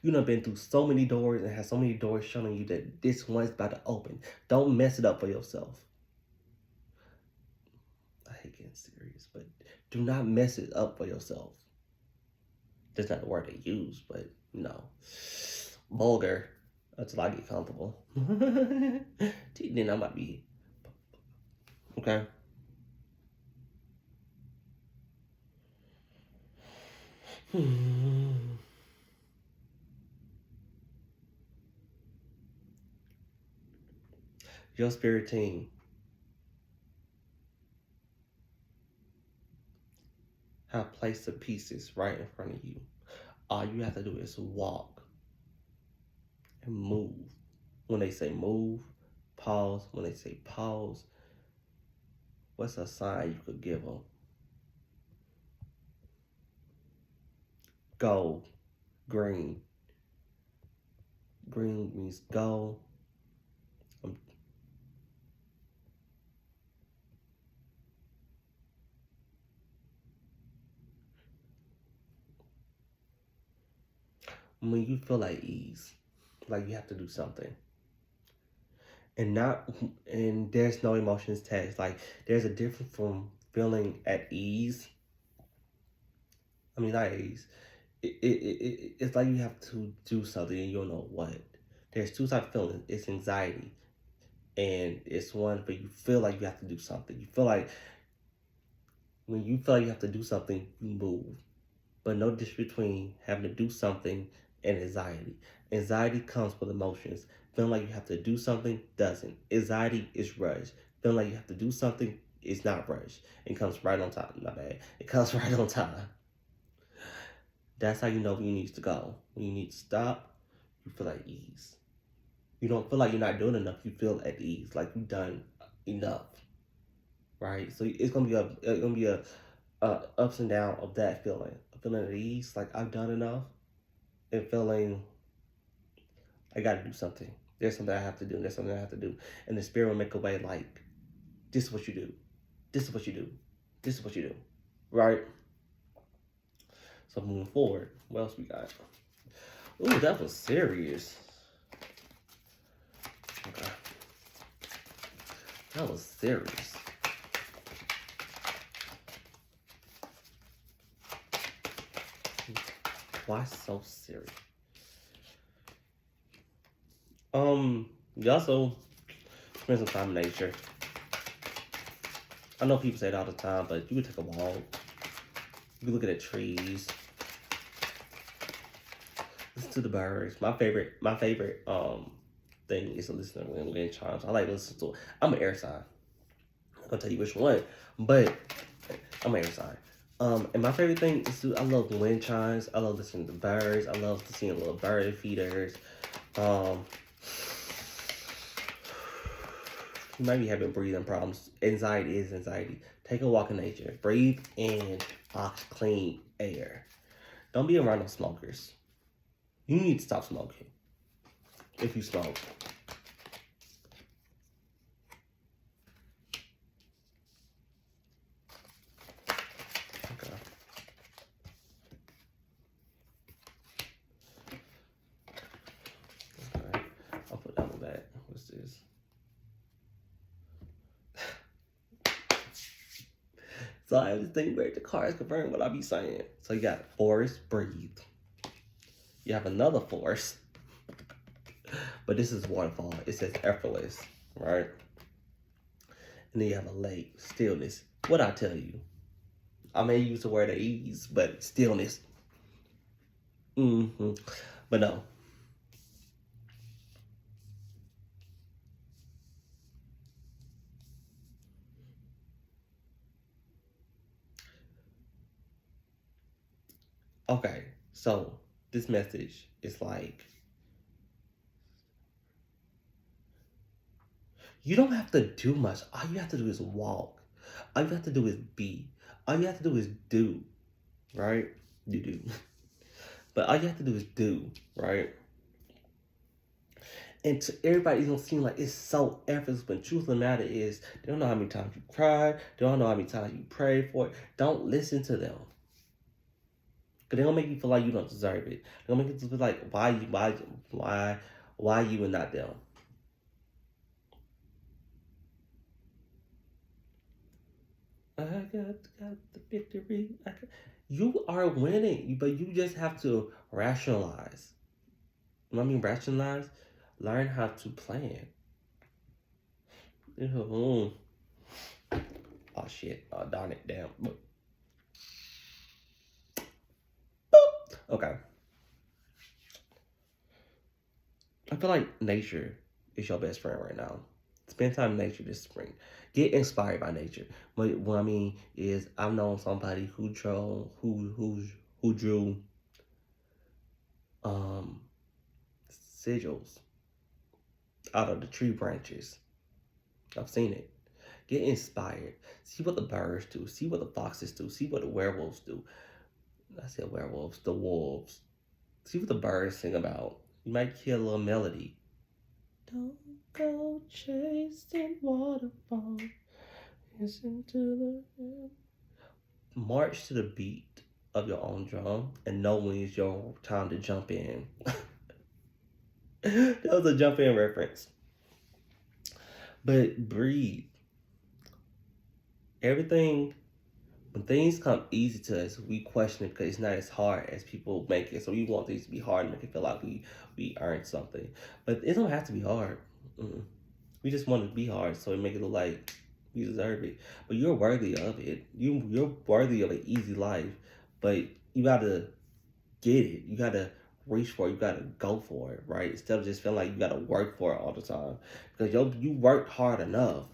S1: You done been through so many doors and have so many doors showing you that this one's about to open. Don't mess it up for yourself. I hate getting serious, but do not mess it up for yourself. That's not the word they use, but you know, vulgar until I get comfortable. Then I might be okay. Your spirit team have placed the pieces right in front of you. All you have to do is walk and move. When they say move, pause. When they say pause, what's a sign you could give them? Go. Green. Green means go. When you feel at ease, like you have to do something. And there's no emotions attached. Like there's a difference from feeling at ease. I mean, not at ease. It's like you have to do something and you don't know what. There's two types of feelings. It's anxiety, and it's one where you feel like you have to do something. You feel like when you feel like you have to do something, you move. But no difference between having to do something and anxiety. Anxiety comes with emotions. Feeling like you have to do something doesn't. Anxiety is rush. Feeling like you have to do something is not rush. It comes right on time. Not bad. It comes right on time. That's how you know when you need to go. When you need to stop, you feel at ease. You don't feel like you're not doing enough. You feel at ease, like you've done enough, right? So it's gonna be a ups and down of that feeling. Feeling at ease, like I've done enough, and feeling I got to do something. There's something I have to do. There's something I have to do, and the spirit will make a way. Like this is what you do. This is what you do. This is what you do. right? So moving forward, what else we got? Ooh, that was serious. Okay. That was serious. Why so serious? You also spend some time in nature. I know people say it all the time, but you could take a walk. You can look at the trees. Listen to the birds. My favorite thing is to listen to wind chimes. I like to listen to. I'm an air sign. I'm gonna tell you which one, but I'm an air sign. And my favorite thing is I love wind chimes. I love listening to birds. I love seeing little bird feeders. You might be having breathing problems. Anxiety is anxiety. Take a walk in nature. Breathe in clean air. Don't be around no smokers. You need to stop smoking if you smoke. Okay. Okay. I'll put that one back. What's this? So I was thinking where the cards confirm what I be saying. So you got forest, breathe. You have another forest, but this is waterfall. It says effortless, right? And then you have a lake, stillness. What I tell you? I may use the word ease, but stillness. But no. Okay, so this message is like, you don't have to do much. All you have to do is walk. All you have to do is be. All you have to do is do, right? You do. But all you have to do is do, right? And to everybody, it's gonna seem like it's so effortless, but truth of the matter is, they don't know how many times you cried. They don't know how many times you prayed for it. Don't listen to them. Because they're gonna make you feel like you don't deserve it. They're gonna make you feel like, why you and not them? I got the victory. You are winning, but you just have to rationalize. When I mean rationalize, learn how to plan. Oh shit! Oh darn it! Damn. Okay. I feel like nature is your best friend right now. Spend time in nature this spring. Get inspired by nature. What I mean is, I've known somebody who drew sigils out of the tree branches. I've seen it. Get inspired. See what the birds do. See what the foxes do. See what the werewolves do. I said werewolves. The wolves. See what the birds sing about. You might hear a little melody. Don't go chasing waterfall. Listen to the... March to the beat of your own drum and know when it's your time to jump in. That was a jump in reference. But breathe. Everything, when things come easy to us, we question it because it's not as hard as people make it. So we want things to be hard and make it feel like we earned something. But it don't have to be hard. We just want it to be hard, so we make it look like we deserve it. But you're worthy of it. You're worthy of an easy life. But you gotta get it. You gotta reach for it. You gotta go for it, right? Instead of just feeling like you gotta work for it all the time. Because you worked hard enough.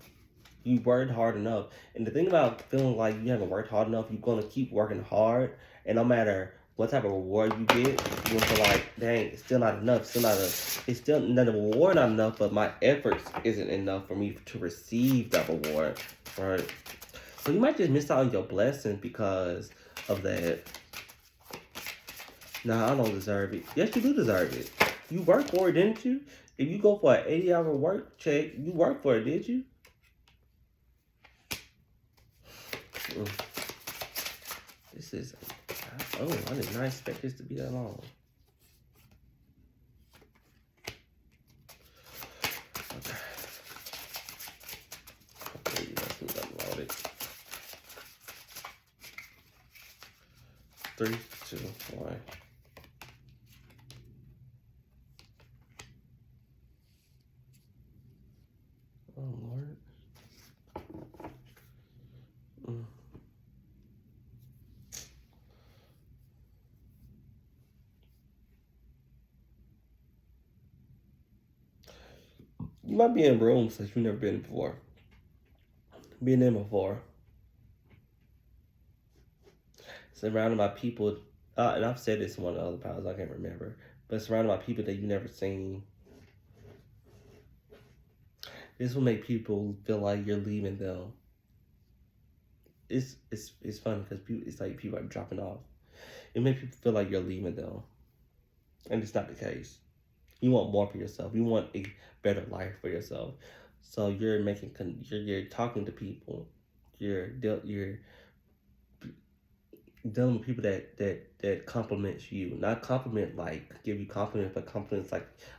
S1: You worked hard enough. And the thing about feeling like you haven't worked hard enough, you're gonna keep working hard. And no matter what type of reward you get, you're gonna feel like, dang, it's still not enough. It's still not the reward not enough, but my efforts isn't enough for me to receive that reward, right? So you might just miss out on your blessing because of that. Nah, I don't deserve it. Yes, you do deserve it. You worked for it, didn't you? If you go for an 80-hour work check, you worked for it, did you? This is, oh, I did not expect this to be that long. Okay. Hopefully that's not unloaded. 3, 2, 1. Oh, Lord. You might be in rooms that you've never been in before. Been in before. Surrounded by people, and I've said this in one of the other powers, I can't remember, but surrounded by people that you've never seen. This will make people feel like you're leaving them. It's funny because it's like people are dropping off. It makes people feel like you're leaving them, and it's not the case. You want more for yourself. You want a better life for yourself. So you're you're talking to people. You're dealing with people that compliments you, not compliment like give you compliments, but compliments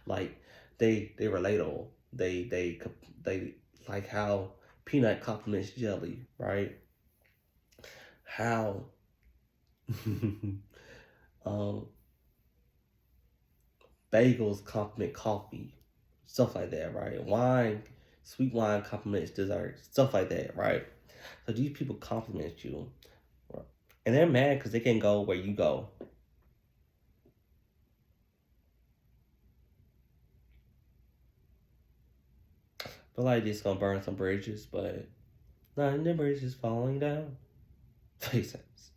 S1: like they relatable. They like how peanut compliments jelly, right? How bagels compliment coffee, stuff like that, right? Sweet wine compliments dessert, stuff like that, right? So these people compliment you, and they're mad because they can't go where you go. I feel like this gonna burn some bridges, but none of the bridges falling down. Makes sense.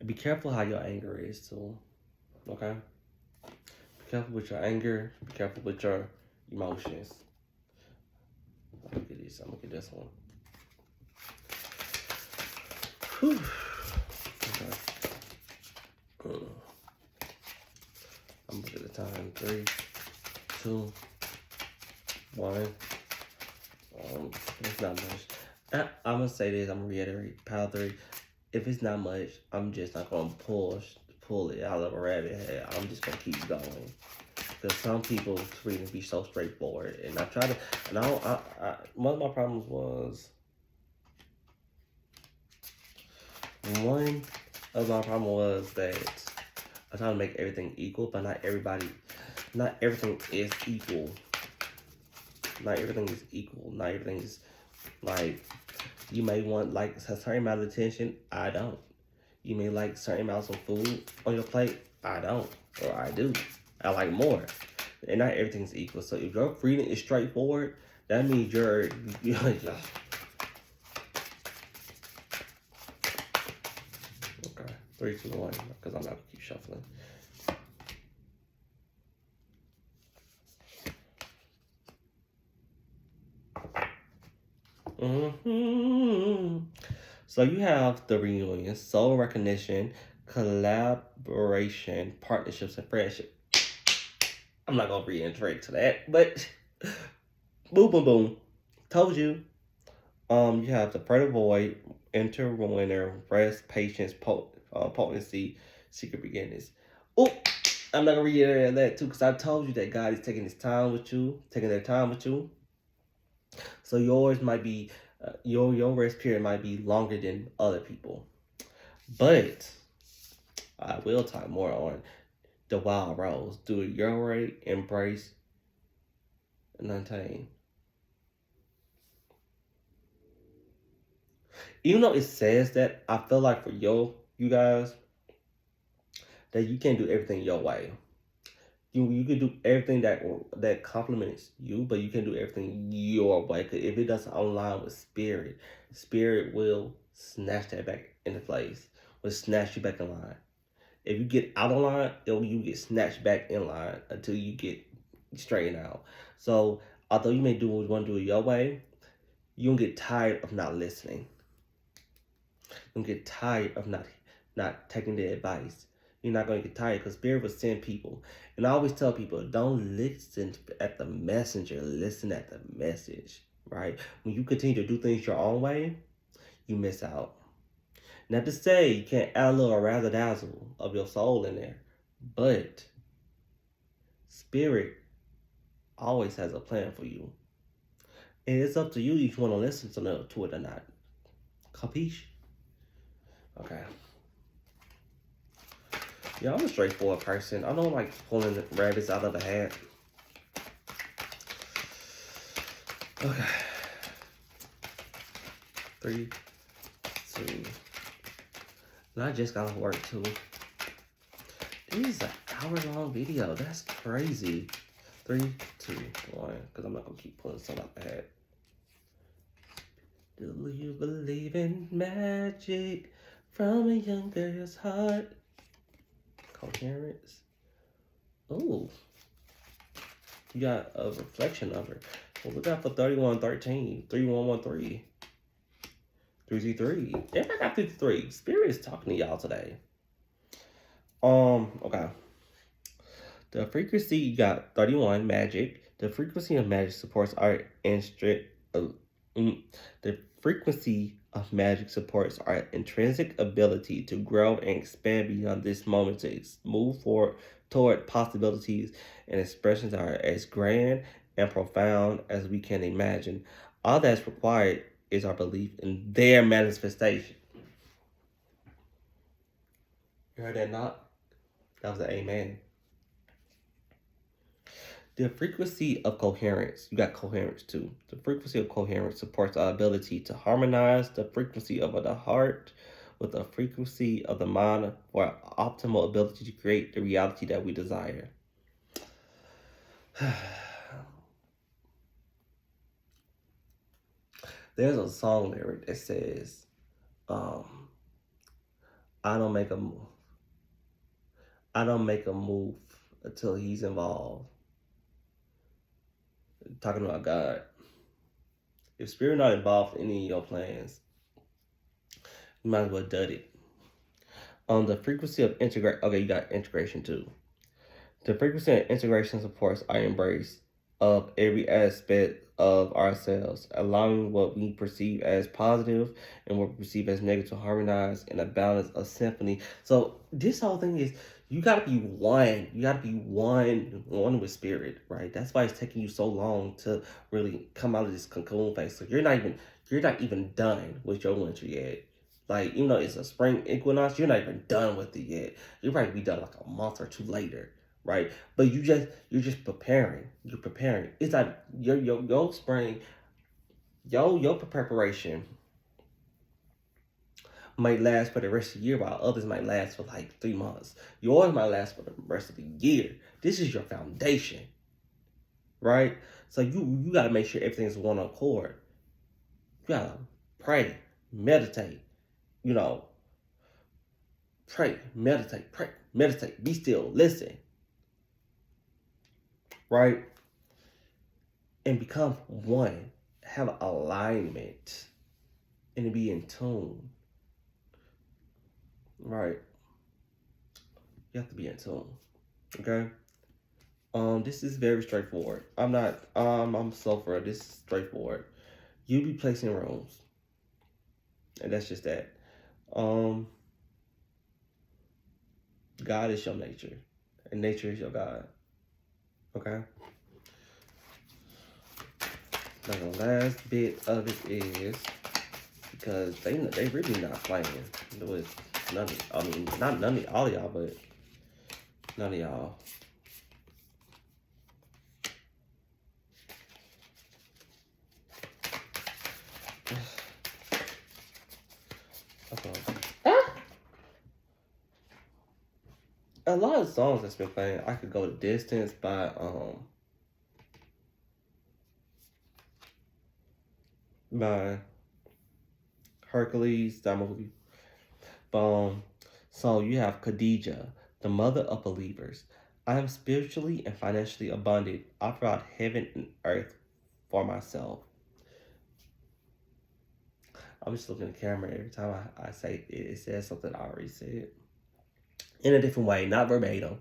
S1: Be careful how your anger is too. Okay? Be careful with your anger. Be careful with your emotions. I'm gonna get this one. Whew. Okay. I'm gonna get the time. 3, 2, 1. It's not much. I'm gonna say this. I'm gonna reiterate. Pile 3. If it's not much, I'm just not gonna pull it out of a rabbit head. I'm just gonna keep going. Because some people's reading be so straightforward, and I try to. And one of my problems was. One of my problem was that I try to make everything equal, but not everything is equal. Not everything is equal. Not everything is like, you may want like a certain amount of attention. I don't. You may like certain amounts of food on your plate. I don't. Or I do. I like more. And not everything's equal. So if your reading is straightforward, that means you're 3, 2, 1, because I'm not gonna keep shuffling. So you have the reunion, soul recognition, collaboration, partnerships, and friendship. I'm not gonna reiterate to that, but boom, boom, boom. Told you. You have the Predator Void, Enter Winner, Rest, Patience, Potency, Secret Beginnings. Oh, I'm not gonna reiterate that too, because I told you that God is taking their time with you. So yours might be your rest period might be longer than other people, but I will talk more on the wild rose. Do it your way, embrace, and untamed. Even though it says that, I feel like for you guys, that you can't do everything your way. You can do everything that complements you, but you can do everything your way. Because if it doesn't align with spirit will snatch that back into place. Will snatch you back in line. If you get out of line, you get snatched back in line until you get straightened out. So although you may want to do it your way, you don't get tired of not listening. You don't get tired of not taking the advice. You're not going to get tired because Spirit will send people. And I always tell people, don't listen at the messenger, listen at the message. right? When you continue to do things your own way, you miss out. Not to say you can't add a little razzle dazzle of your soul in there, but spirit always has a plan for you. And it's up to you if you want to listen to it or not. Capiche? Okay. Yeah, I'm a straightforward person. I don't like pulling the rabbits out of the hat. Okay. 3, 2. And I just got off work too. This is an hour-long video. That's crazy. 3, 2, 1. Because I'm not going to keep pulling stuff out the hat. Do you believe in magic from a young girl's heart? Coherence. Ooh. You got a reflection number. Well, look out for 3113. 3113. 333. If I got 53. Spirit is talking to y'all today. Okay. The frequency, you got 31, magic. The frequency of magic supports art and the frequency of magic supports our intrinsic ability to grow and expand beyond this moment, to move forward toward possibilities and expressions that are as grand and profound as we can imagine. All that's required is our belief in their manifestation. You heard that knock? That was an amen. The frequency of coherence, you got coherence too. The frequency of coherence supports our ability to harmonize the frequency of the heart with the frequency of the mind for our optimal ability to create the reality that we desire. There's a song lyric that says, I don't make a move. I don't make a move until he's involved. Talking about God. If spirit not involved in any of your plans, you might as well dud it. The frequency of okay, you got integration too. The frequency of integration supports our embrace of every aspect of ourselves, allowing what we perceive as positive and what we perceive as negative to harmonize in a balance of symphony. So this whole thing is, you gotta be one. You gotta be one with spirit, right? That's why it's taking you so long to really come out of this cocoon phase. So you're not even done with your winter yet. Like, even though it's a spring equinox, you're not even done with it yet. You'll probably be done like a month or two later, right? But you're just preparing. You're preparing. It's like your spring, your preparation might last for the rest of the year, while others might last for like 3 months. Yours might last for the rest of the year. This is your foundation, right? So you gotta make sure everything's one accord. You gotta pray, meditate, pray, meditate, be still, listen, right? And become one. Have alignment and be in tune, right? You have to be in tune, okay? This is very straightforward. I'm so for this is straightforward. You be placing rooms, and that's just that. God is your nature, and nature is your God. Okay. Now the last bit of it is, because they really not playing. It was none of all of y'all, but none of y'all. A lot of songs that's been playing. I Could Go the Distance by Hercules, that movie. So you have Khadijah, the mother of believers. I am spiritually and financially abundant. I brought heaven and earth for myself. I'm just looking at the camera every time I say it. It says something I already said in a different way, not verbatim.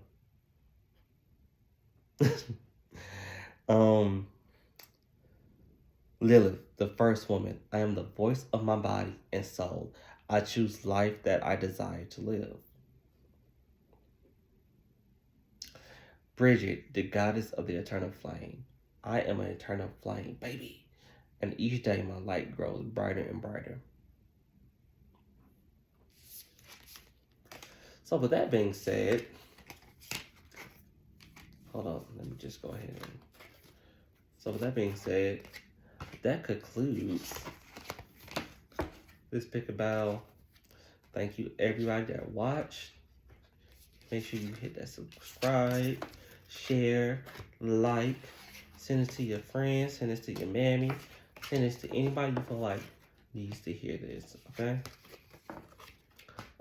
S1: Lilith, the first woman. I am the voice of my body and soul. I choose life that I desire to live. Bridget, the goddess of the eternal flame. I am an eternal flame, baby. And each day my light grows brighter and brighter. So with that being said, hold on, let me just go ahead and... So with that being said, that concludes this Pick a Bow. Thank you everybody that watched. Make sure you hit that subscribe, share, like, send it to your friends, send this to your mammy, send this to anybody you feel like needs to hear this, okay?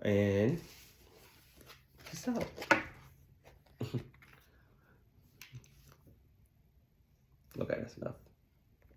S1: And peace out. Okay, that's enough.